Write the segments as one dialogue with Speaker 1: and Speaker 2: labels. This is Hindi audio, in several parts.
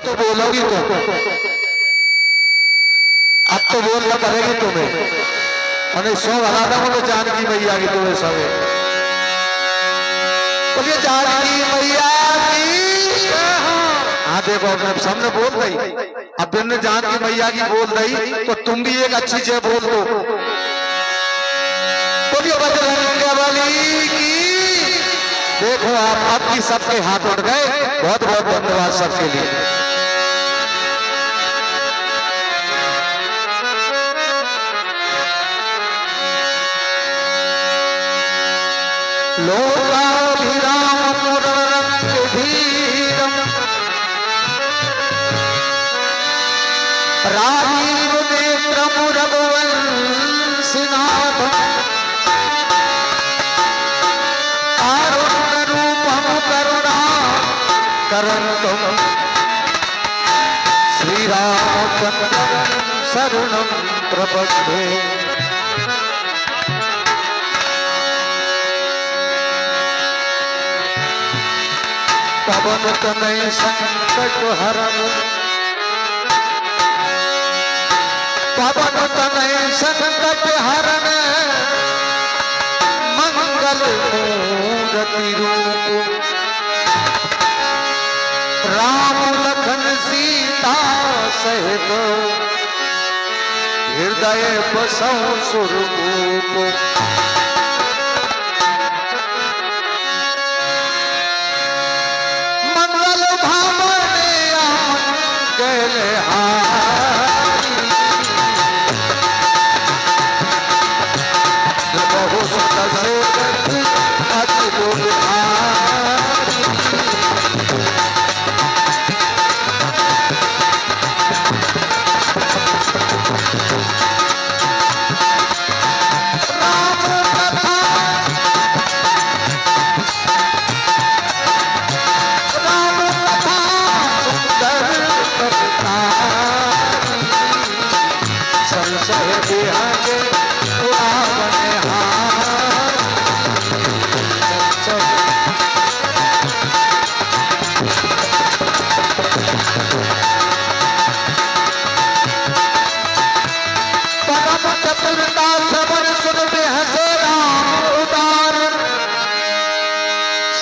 Speaker 1: तो बोलोगी तो, अब तो बोलना पड़ेगी तुम्हें। और सौ हरा था तो जानकी मैया की तुम्हें सवे बोलिए जानकी मैया की। हाँ देखो अब सामने बोल रही, अब तुमने जानकी मैया की बोल रही तो तुम भी एक अच्छी जय बोल दो। बोलिए बजरंगबली की। देखो आप आपकी सबके हाथ उठ गए, बहुत बहुत धन्यवाद सबके लिए। लोकाभिराम मुररंगधीरम राजीव नेत्रम रघुवंशिनाथम कारुण्य रूपम करुणाकरन्तम श्रीरामचन्द्रं शरणं प्रपद्ये। पवन तनय संकट हरण, पवन तनय संकट हरण मंगल मूर्ति रूप राम लखन सीता सहित हृदय बसौ सुरभूप।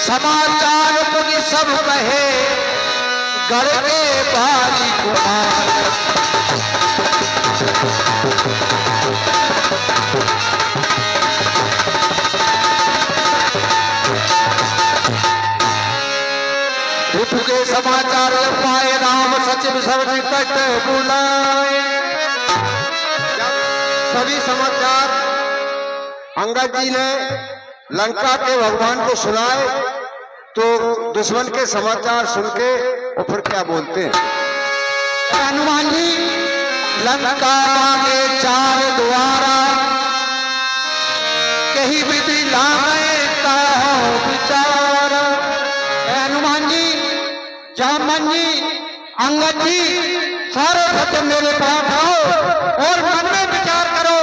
Speaker 1: समाचार मुनि सब कहे गढ़ के बारी कुमार। ऋतु के समाचार पाए राम सचिव सब निकट बुलाए।
Speaker 2: सभी समाचार अंगद जी ने लंका के भगवान को सुनाए तो दुश्मन के समाचार सुन के वो फिर क्या बोलते हैं।
Speaker 1: हनुमान जी लंका मांगे चार द्वारा कहीं विधि लाए का विचार। हनुमान जी, जामन जी, अंगद जी सारे सत्य मेरे पास आओ और मन में विचार करो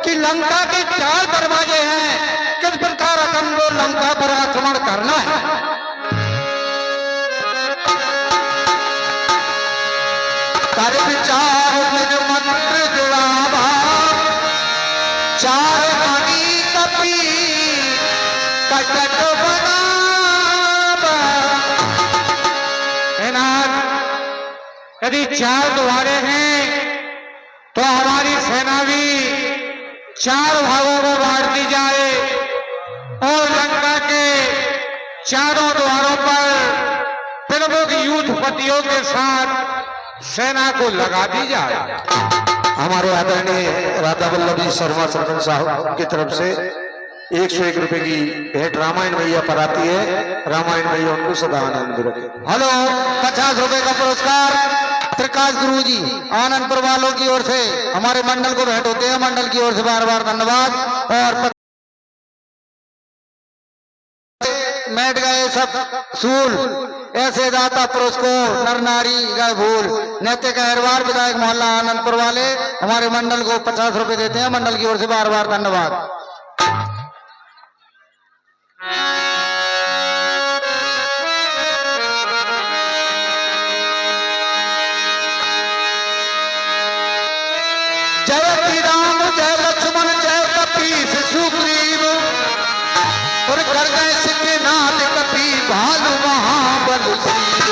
Speaker 1: कि लंका के चार दरवाजे हैं, किस प्रकार हमको लंका पर आक्रमण करना है। कर विचार बिन मंत्र जुड़ावा चार मणि कपि कटक बनावा। यदि चार द्वारे हैं तो हमारी सेना भी चार भागों में बांट दी जाए और लंका के चारों द्वारों पर प्रमुख युद्धपतियों के साथ सेना को लगा दी जाए। हमारे आदरणीय राधा वल्लभ जी शर्मा सरपंच साहब की तरफ से 101 रुपए की भेंट रामायण मैया पर आती है। रामायण मैया उनको सदा आनंद रखे। हेलो, 50 रुपए का पुरस्कार प्रकाश गुरु जी आनंदपुर वालों की ओर से हमारे मंडल को भेंट होते हैं। मंडल की ओर से बार बार धन्यवाद। और बैठ गए सब सूल ऐसे दाता पुरुष को नर नारी गए भूल। नैतिक अहरवार विधायक मोहल्ला आनंदपुर वाले हमारे मंडल को 50 रुपए देते हैं। मंडल की ओर से बार बार धन्यवाद। जय श्री राम जय लक्ष्मण जय कपीस सुग्रीव और कर गए सिद्धनाथ कपी भालू महाबल शिव।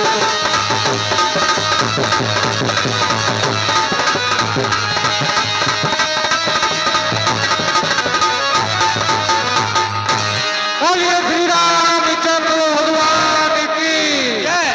Speaker 1: बोलिए श्री रामचंद्र भगवान की जय।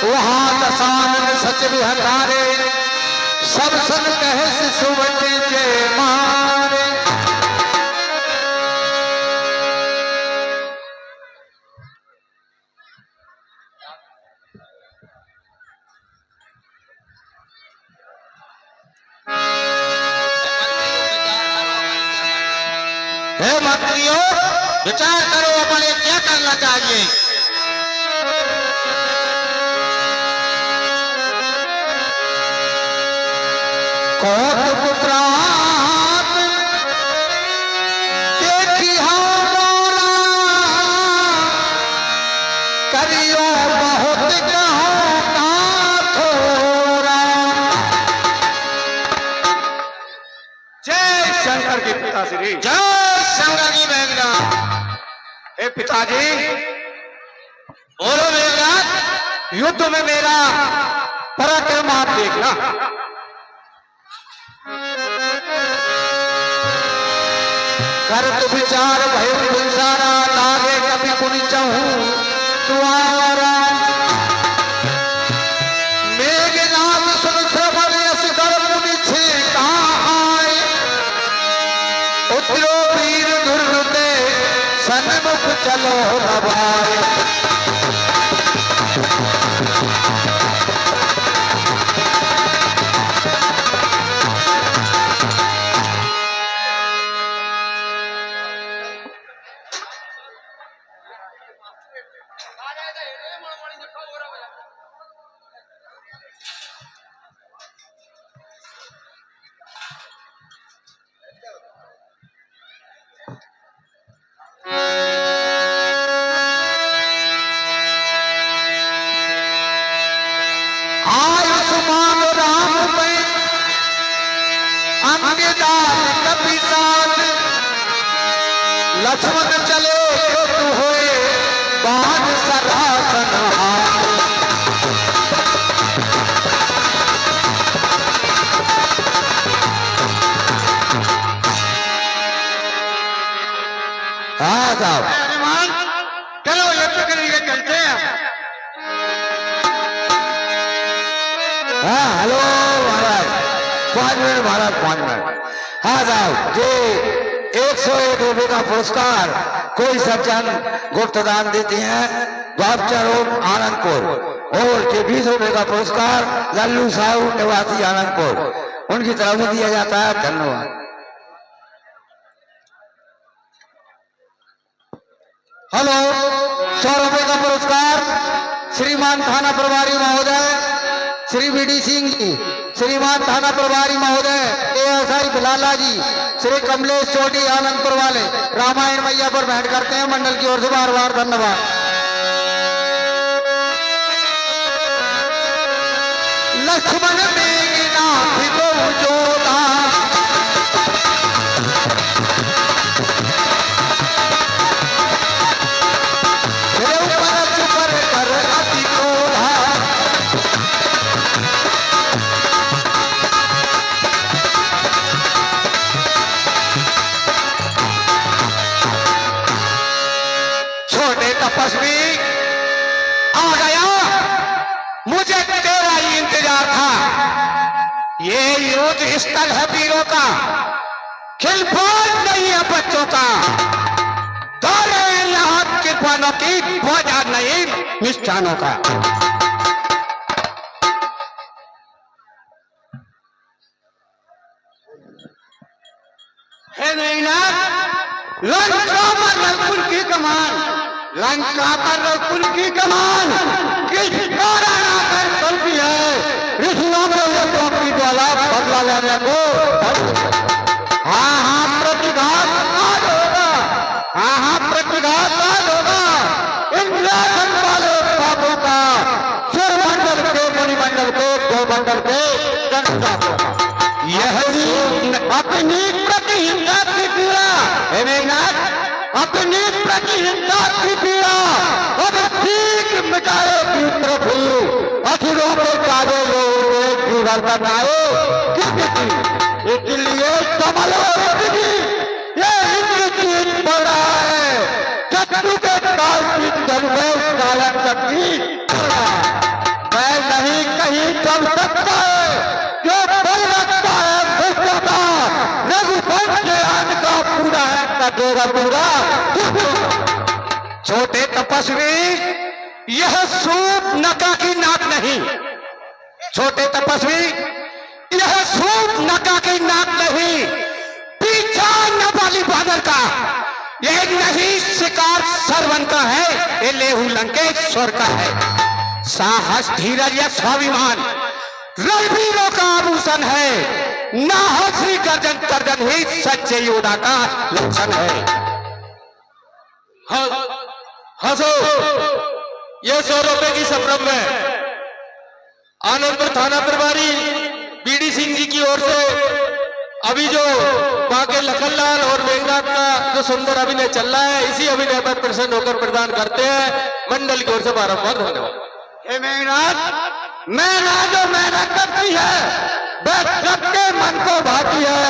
Speaker 1: वहाँ दशानन सच विहकारे सब सन कहे सुवटे जय मारे। हे मंत्रियों विचार करो अपन ये क्या करना चाहिए। कौतुपुत्रात देखी हमारा करियो बहुत कहो का थोड़ा। जय शंकर के पिताश्री जय शंकर की मेघनाथ। हे पिताजी बोलो मेघनाथ युद्ध में मेरा पराक्रम आप देखना। करत विचार भय विचारा लागे कभी कुनी चाहूं तुम्हारा। मेघनाथ सुन श्रवण यश कर मुनि छे कहां उतरो वीर दुर्गते सन्मुख चलो नभाए। आयुष्मान राम में अंगदान कपि साथ लक्ष्मण चले तू होए बाण सरासन हाथ। हाँ साहब चलो युद्ध के लिए चलते हैं। हाँ हेलो महाराज 5 मिनट महाराज 5 मिनट। हाँ साहब जी 101 रुपये का पुरस्कार कोई सज्जन गुप्तदान देते हैं द्वापचर रोड आनंदपुर और के 20 रुपये का पुरस्कार लल्लू साहू निवासी आनंदपुर उनकी तरफ से दिया जाता है। धन्यवाद। हेलो 100 रुपये का पुरस्कार श्रीमान थाना प्रभारी महोदय श्री बीडी सिंह जी, श्रीमान थाना प्रभारी महोदय एएसआई बिलाला जी, श्री कमलेश चोटी आनंदपुर वाले रामायण मैया पर भेंट करते हैं मंडल की ओर से बार बार धन्यवाद। लक्ष्मण मेघनाथ को जोधा तपस्वी आ गया। मुझे तेरा ही इंतजार था। ये युद्ध स्थल है वीरों का, खिलफाड़ नहीं है बच्चों का। दौरे यहाँ कृपानों की बाजार नहीं मिष्ठानों का। हे मेघनाथ, लंका पर रघुकुल की कमान, लंका पर रघुकुल की कमान किस कारण आकर चलती है? ऋषियों में ये टोपी द्वारा बदला लेने को हाँ प्रतिघात आज होगा, हाँ प्रतिघात आज होगा। इंद्रासन वाले बाबू का सुरमंडल के मणिमंडल के गोमंडल के जनता को यह अपनी प्रतिहिंसा की पीड़ा, हे मेघनाथ, अपनी प्रतिहिंसा की पीड़ा अब ठीक मिटाएगी प्रभु। असुरों के काजे लोग जीवन बनाए, इसलिए कमल ये इंद्रजीत पड़ रहा है, शत्रु के काल की जल में कालन शक्ति पड़ रहा है। मैं नहीं कहीं चल सकता है जो बल रखता है विश्वता, रघुवंश के आन का पूरा है कटेगा पूरा। छोटे तपस्वी, यह सूप नका की नाक नहीं, छोटे तपस्वी, यह सूप नका की नाक नहीं, पीछा न वाली बादल का, यह नहीं शिकार सरवन का है, ये लेहू लंकेश्वर का है। साहस धीरज या स्वाभिमान रणवीरों का आभूषण है, ना हंसी गर्जन तर्जन ही सच्चे योद्धा का लक्षण है। हंसो, ये 100 रुपए की संभ्रम में आनंदपुर थाना प्रभारी बीडी सिंह जी की ओर से अभी जो बाके लखनलाल और मेघनाथ का जो सुंदर अभिनय चल रहा है, इसी अभिनय पर प्रसन्न होकर प्रदान करते हैं। मंडल की ओर से बारंबार धन्यवाद। हे मेघनाथ, मैना जो मैना करती है वह सबके मन को भाती है,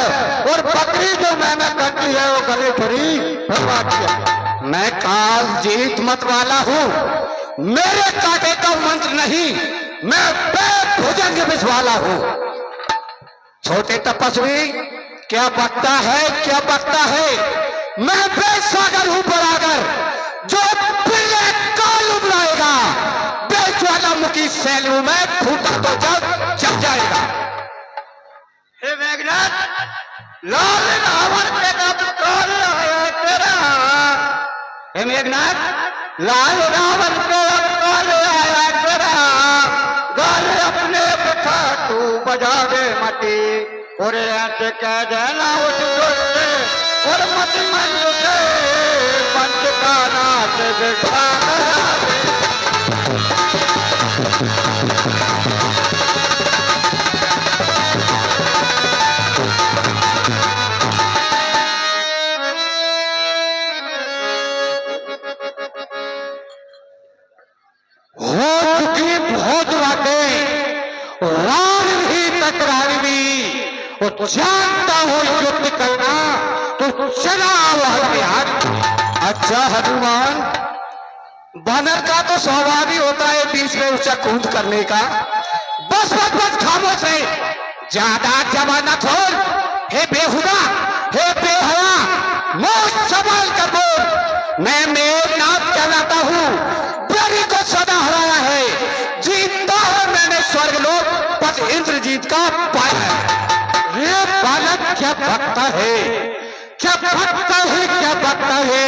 Speaker 1: और बकरी जो मैना करती है वो गले खरी भरवाती है। मैं काल जीत मत वाला हूँ, मेरे काटे का मंत्र नहीं, मैं भुजंग विष वाला हूँ। छोटे तपस्वी, क्या बकता है, क्या बकता है? मैं बेसागर हूँ बरागर, जो पिल्ले काल उबलाएगा, बेज्वालामुखी सैलू में फूटा तो जब जाएगा। हे मेघनाथ, लाल रावण के कब काल आया तेरा? हे मेघनाथ, लाल रावण के कब काल आया तेरा? गाल अपने बिठा तू बजा दे मती, और ऐसे कह देना उस और मत मन से पंचकाना से बिठा बहुत बातें, राम भी टकराई भी, वो जानता हो युद्ध करना तो चला हाथ। अच्छा हनुमान, बानर का तो स्वभाव ही होता है बीच में ऊंचा कूद करने का। बस बस बस खामोश है, ज्यादा जमाना छोड़। हे बेहुदा, हे बेहया, मौत संभाल कर बोल। मैं मेघनाथ कहलाता हूँ, बलि को सदा हराया है, जीतता है मैंने स्वर्गलोक पद इंद्रजीत का पाया है। ये बालक क्या भक्ता है, क्या भक्ता है, क्या भक्ता है?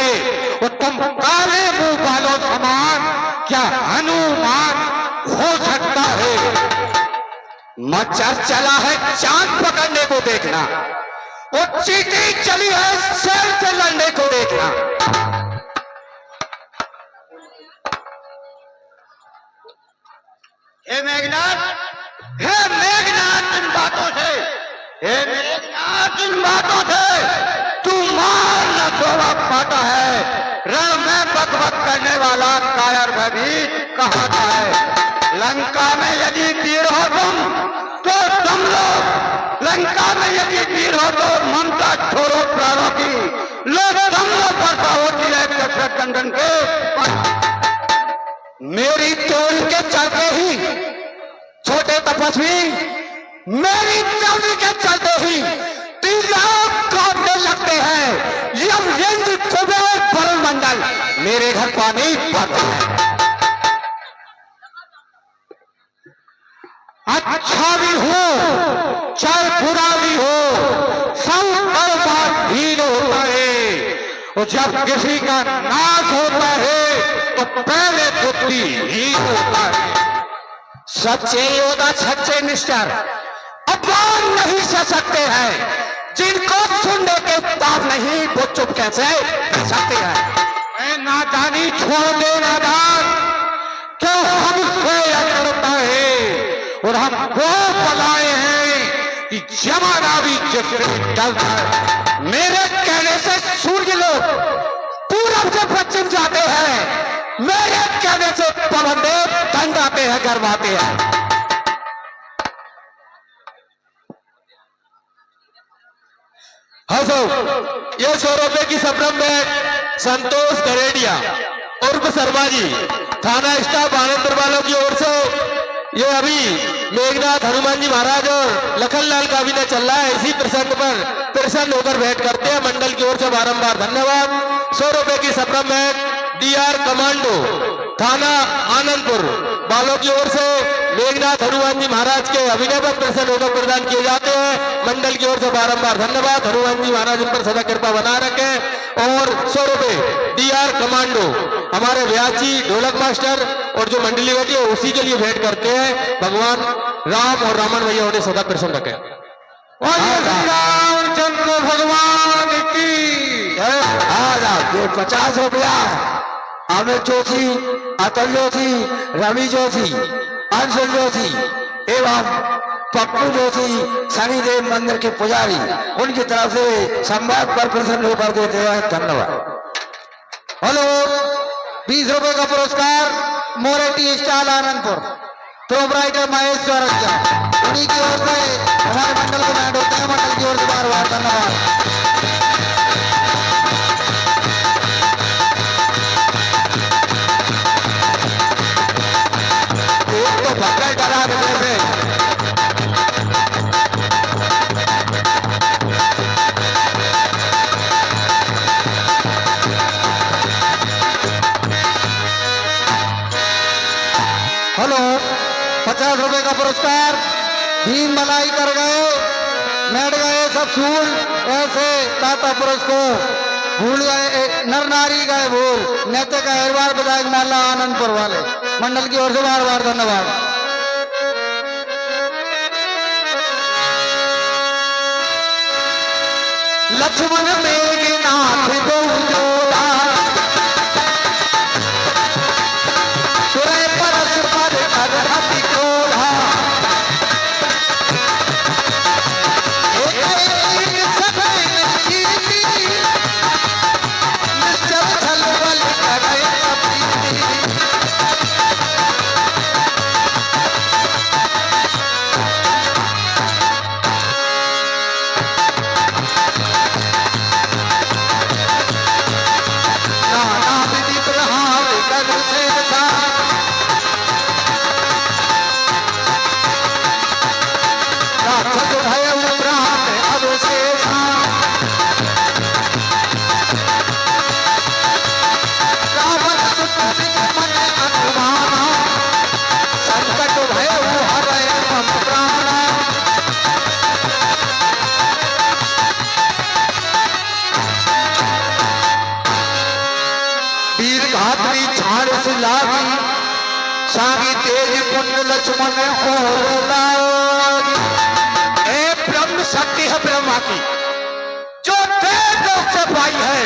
Speaker 1: वो तुम काले मुंह वालों समान क्या हनुमान हो सकता है? मच्छर चला है चांद पकड़ने को देखना, वो चींटी चली है शेर से लड़ने को देखना। हे मेघनाथ, हे मेघनाथ, इन बातों से, हे मेघनाथ, इन बातों से तू मार न सोवा पाता है। रण में बकबक करने वाला कायर भयभीत कहाता है। लंका में यदि वीर हो तो तुम लोग, लंका में यदि वीर हो तो ममता छोड़ो प्राणों की, लोग तुम लोग वर्षा होती है दशरथ नंदन के। मेरी टोल के चलते ही छोटे तपस्वी, मेरी टोली के चलते ही तीनों काटने लगते हैं। यम इंद्र कुबेर वरुण मंडल मेरे घर पानी भरता है। अच्छा भी हो चाहे बुरा भी हो, तो जब किसी का नाश होता है तो पहले बुद्धि ही होता है।
Speaker 3: सच्चे योद्धा सच्चे निष्ठर अपमान नहीं सह सकते हैं, जिनको सुनने के बाद नहीं वो चुप कैसे रह सकते हैं।
Speaker 1: नादानी छोड़ दे नादान, क्यों हमसे करता है और हम वो बनाए हैं कि जमाना भी जिससे चलता है।
Speaker 3: मेरे कहने से सूर्य लोग पूरब से पश्चिम जाते हैं, मेरे कहने से पवन देव दंड आते हैं, गर्व आते हैं।
Speaker 4: हाँ साहब, ये 100 रुपए की संभ्रम में संतोष गरेडिया उर्फ शर्मा जी, थाना स्टाफ आनंदपुर वालों की ओर से ये अभी मेघनाथ हनुमान जी महाराज और लखनलाल का अभिनय चल रहा है। इसी प्रसंग पर प्रसन्न होकर भेंट करते हैं। मंडल की ओर से बारंबार धन्यवाद। 100 रुपए की संभ्रम में डीआर कमांडो थाना आनंदपुर वालों की ओर से मेघनाथ हनुमान जी महाराज के अभिनय पर प्रसन्न होकर प्रदान किए जाते हैं। मंडल की ओर से बारंबार धन्यवाद। हनुमान जी महाराज इन पर सदा कृपा बना रखें। और 100 रुपए डीआर कमांडो हमारे व्यास जी ढोलक मास्टर और जो मंडली बैठी है उसी के लिए भेंट करते हैं। भगवान राम और रामन भैया उन्हें सदा प्रसन्न रखें।
Speaker 1: रामचंद्र भगवान की
Speaker 3: ये 50 रुपया अमित जोशी, अतुल जोशी, रवि जोशी, अंशुल जोशी एवं पप्पू जोशी शनिदेव मंदिर के पुजारी उनकी तरफ से संवाद पर प्रसन्न होकर देते हैं। धन्यवाद।
Speaker 1: हेलो, 20 रुपए का पुरस्कार मोरेटी स्टाल आनंदपुर प्रोपराइटर महेश चौरसिया, उन्हीं की ओर से हमारे मंडल को बैंड होते हैं। मंडल की ओर से बार बार धन्यवाद।
Speaker 3: तो भक्कर डरा देने से
Speaker 1: हेलो, 50 रुपए का पुरस्कार भीम मलाई कर गए, बैठ गए सब सूल ऐसे ताता पुरुष को भूल गए, नर नारी गए भूल नेते का हरबार विधायक नाला आनंदपुर वाले मंडल की ओर से बार बार धन्यवाद।
Speaker 3: लक्ष्मण मेघनाथ बहुजोड़ा सुरय परस पर कर अति क्रोधा एक सदैन कीर्ति निश्चल छल बल करे अप्रीति। नाना विधि प्रहार कर सेवता राक्षस भय प्राण अवशेषा रावण सुत मन अनुमाना संकट भय हरय मम प्राणा। वीर घातरी छाड़ से लागी सागी तेज पुण्य लक्ष्मण और लागी। ए ब्रह्म शक्ति है ब्रह्मा की जो देवलोक से पाई है।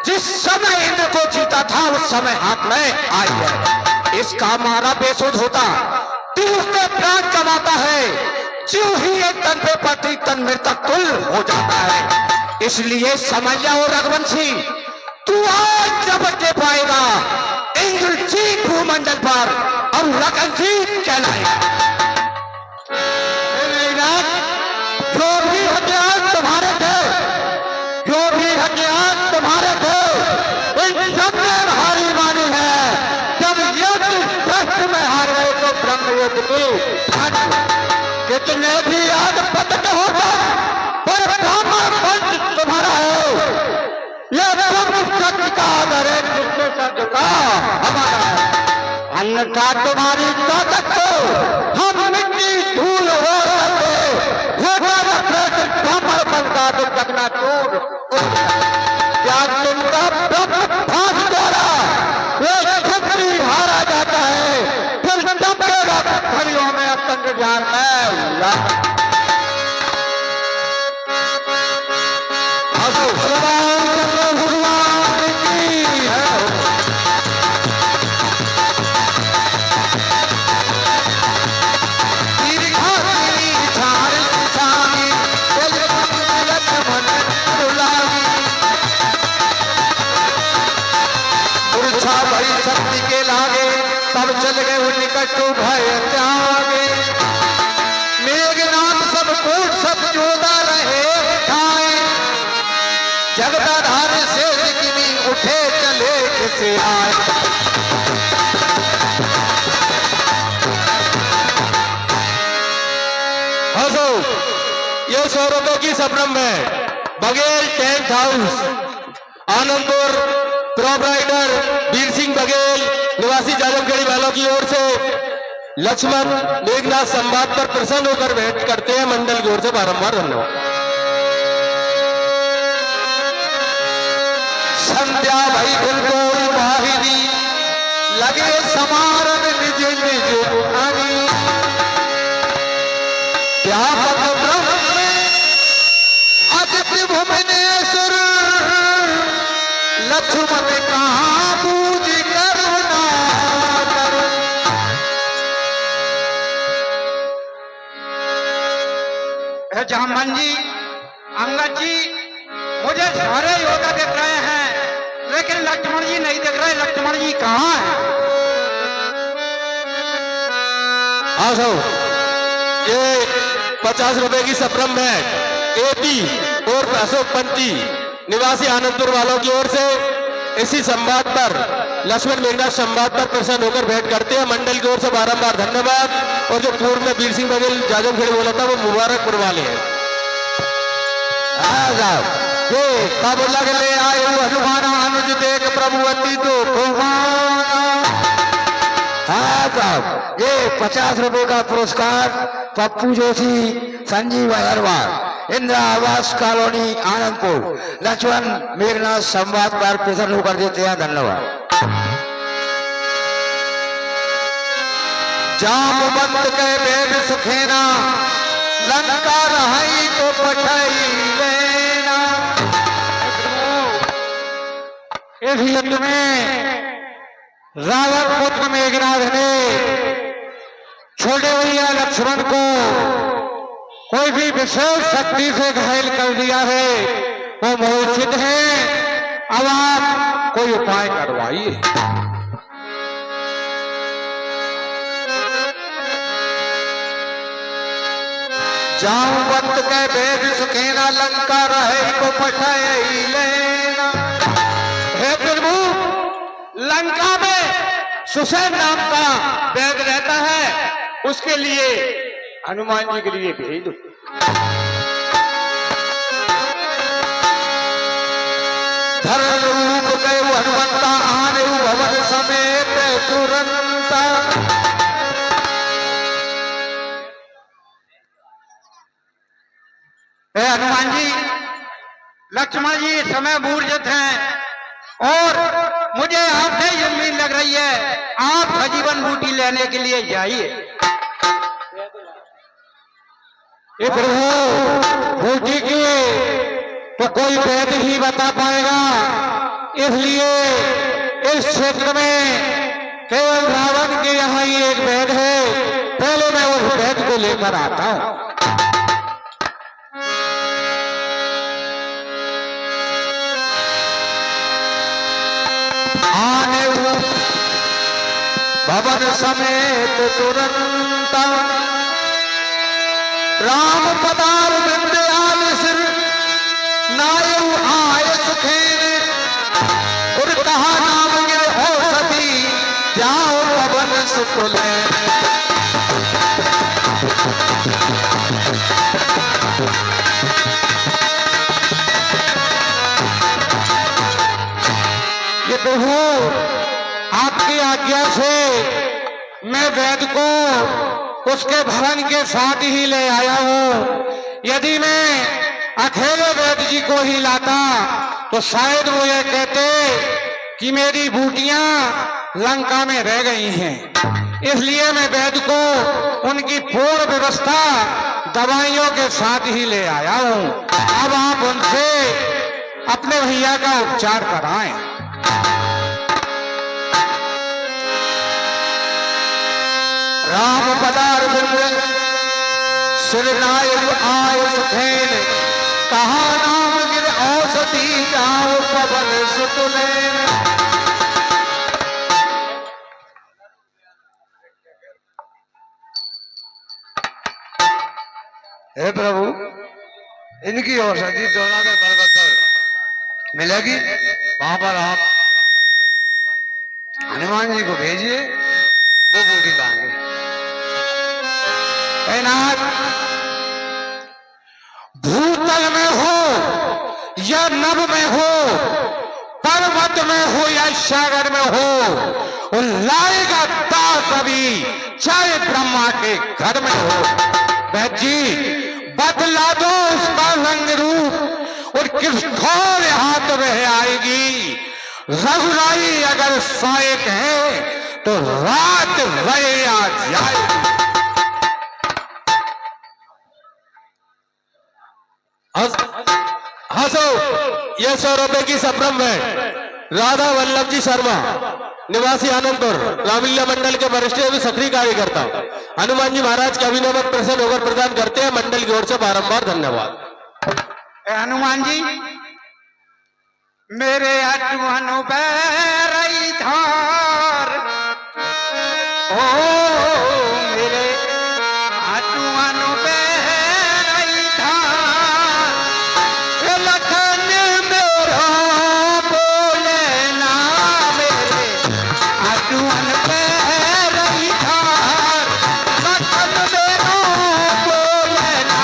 Speaker 3: जिस समय इंद्र को जीता था उस समय हाथ में आई है। इसका मारा बेसुध होता तू उसके प्राण कमाता है। ज्यों ही एक तन पे पति तन मृतक तुल हो जाता है। इसलिए समझ और रघुवंशी तू आज जब के पाएगा इंद्रजीत भूमंडल पर और लखनजीत कहलाएगा। जो भी हथियार तुम्हारे थे, जो भी हथियार तुम्हारे थे, इन सब में हारी मानी है। जब युद्ध दृष्ट में हार गए तो ब्रह्म युद्ध की कितने भी याद पतन होगा पर ब्राह्मण पंच तुम्हारा है। यह ब्रह्म सत्य का आदर है, जिसके सत्य का हमारा है। अन्यथा तुम्हारी ताकत को हम मिट्टी धूल हो सकते ब्राह्मण बन का तो चकना चूर। क्या तुमका ब्रह्मपाद द्वारा एक क्षत्रिय हारा जाता है, फिर टपकेगा पत्थरियों में अतंग ज्ञान में। शक्ति के लागे तब चल गए उन निकट भय त्यागे, मेघनाथ सब कूट सब जोदा रहे उठाए, जगदाधार से किमी उठे चले किसे आए।
Speaker 4: हंसो, ये 100 रुपए की सब्रम है। Baghel tent house Anandpur, proprietor Veer Singh Baghel निवासी जाजमखेड़ी वालों की ओर से लक्ष्मण मेघनाथ संवाद पर प्रसन्न होकर भेंट करते हैं। मंडल की ओर से बारंबार धन्यवाद।
Speaker 3: संध्या भई गुलगोल वाहिनी लगे समारन निज निज आनी, व्यापक ब्रह्म में आदित्य भुवनेश्वर, लक्ष्मण कहाँ पूज करुणा करो।
Speaker 1: जामन जी, अंगद जी, मुझे सारे योद्धा दिख रहे हैं, लेकिन लक्ष्मण जी नहीं दिख रहे। लक्ष्मण जी कहाँ हैं?
Speaker 4: हाँ सो, ये 50 रुपए की सब्रम है। एपी और अशोक पंती निवासी आनंदपुर वालों की ओर से इसी संवाद पर लक्ष्मण मेघनाथ संवाद पर प्रसन्न होकर भेंट करते हैं। मंडल की ओर से बारंबार धन्यवाद। और जो पूर्व में वीर सिंह बघेल जाजमखेड़ी बोला था वो मुबारकपुर वाले हैं।
Speaker 3: ये तब लगले आए हनुमान अनुज देख प्रभु अति तो ये 50 रुपए का पुरस्कार पप्पू जोशी, संजीव अग्रवाल, इंदिरा आवास कॉलोनी आनंदपुर, लक्ष्मण मेघनाथ संवाद पर प्रसन्न होकर देते हैं। धन्यवाद। जामवंत के वेद सुखेना, लंका रहाई तो पठाई लेना।
Speaker 1: इस युद्ध में रावण पुत्र मेघनाथ ने छोटे भैया लक्ष्मण को कोई भी विशेष शक्ति से घायल कर दिया है, वो मूर्छित है। अब आप कोई उपाय करवाइए।
Speaker 3: जामवंत के वेद सुखेना, लंका रहे को पठाई लेना।
Speaker 1: हे प्रभु, लंका में सुसैन नाम का बैग रहता है, उसके लिए हनुमान जी के लिए भेज दो।
Speaker 3: धर्म रूप गए हनुमंता, आने भवन समेत तुरंता।
Speaker 1: हे हनुमान जी, लक्ष्मण जी इस समय मूर्छित हैं और मुझे आपसे ये उम्मीद लग रही है, आप सजीवन बूटी लेने के लिए जाइए।
Speaker 3: ये प्रभु, बूटी की तो कोई वैद्य ही बता पाएगा, इसलिए इस क्षेत्र में केवल रावण के यहाँ ही एक वैद्य है। पहले मैं उस वैद्य को लेकर आता हूं। आने भवन समेत तुरंता, राम पदार विंध्याल सिर, नायु आय सुखेन। और कहा नाम गिर औषधि, जाओ पवन सुख लें। ये प्रभु, आपकी आज्ञा से मैं वैद्य को उसके भवन के साथ ही ले आया हूं। यदि मैं
Speaker 1: अकेले वैद्य जी को ही लाता तो शायद वो ये कहते कि मेरी बूटियां लंका में रह गई हैं। इसलिए मैं वैद्य को उनकी पूर्ण व्यवस्था दवाइयों के साथ ही ले आया हूं। अब आप उनसे अपने भैया का उपचार कराएं।
Speaker 3: राम पदारविंद सिरनायक आय सुखेन, कहा नाम गिर औषधि जाओ पवन सुतुलेन। हे प्रभु, इनकी औषधि दोनों पर्वत पर मिलेगी। वहां पर आप हनुमान जी को भेजिए, वो बूटी लाएंगे।
Speaker 1: हे नाथ, भूतल में हो या नभ में हो, पर्वत में हो या सागर में हो, वो लाएगा दास अभी, चाहे ब्रह्मा के घर में हो। वैद्य जी, बदला दो उसका रंग रूप और किस घोर हाथ में आएगी। रघुराई अगर सायक है तो रात रहे आ जाएगी।
Speaker 4: हंसो, यह 100 रुपए की सप्रम है। राधा वल्लभ जी शर्मा, निवासी आनंदपुर, रामलीला मंडल के वरिष्ठ एवं सक्रिय कार्यकर्ता, हनुमान जी महाराज के अभिनव प्रसन्न होकर प्रदान करते हैं। मंडल की ओर से बारंबार धन्यवाद।
Speaker 1: हनुमान जी, मेरे अटुअन बैरई धार, ओ मेरे अटुअन बैरई धार, लखन मेरा बोले ना, मेरे अटुअन बैरई धार, लखन मेरा बोले ना।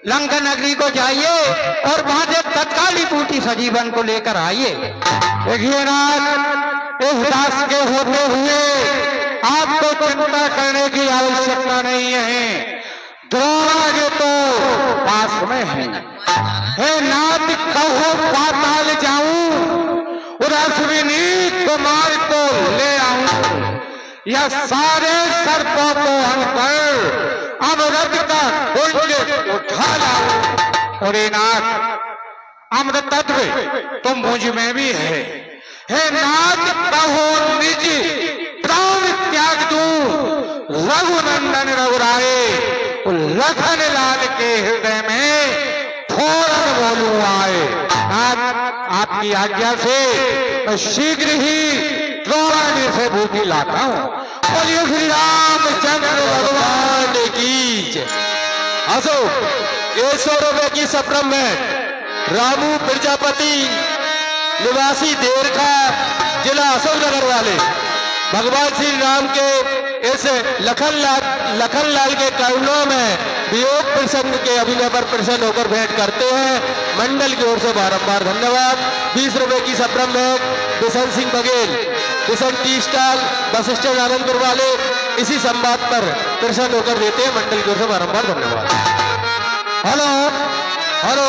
Speaker 1: लंका नगरी को जाइए और वहां से तत्काली बूटी सजीवन को लेकर आइए। देखिए नाथ, इस दास के होते हुए आपको चिंता करने की आवश्यकता नहीं है। द्रोणागे तो पास में है। हे नाथ, कहो पाताल जाऊं और अश्विनी कुमार को ले आऊं, या सारे सर्पों को हटकर अमृत का कुंड उठा लाऊं। और नाथ, अमृत तत्व तो मुझ में भी है। हे नाथ, कहो निज प्राण त्याग दूं, रघुनंदन रघुराए लखन लाल के हृदय में फौरन बोलूं आए। नाथ, आपकी आज्ञा से मैं शीघ्र ही द्रोणादि से बूटी लाता हूं। बोलिए श्री रामचंद्र भगवान की जय।
Speaker 4: अशोक ये 100 रुपए की सप्रम है रामू प्रजापति निवासी देरखा जिला अशोकनगर वाले भगवान श्री राम के इस लखनलाल के करुणा में वियोग प्रसंग के अभिनय पर प्रसन्न होकर भेंट करते हैं। मंडल की ओर से बारंबार धन्यवाद। 20 रुपए की सप्रम में Bishan Singh Baghel Bishan tea stall bus stand Anandpur वाले इसी संवाद पर प्रसन्न होकर देते हैं। मंडल की ओर से बारंबार धन्यवाद।
Speaker 1: Hello hello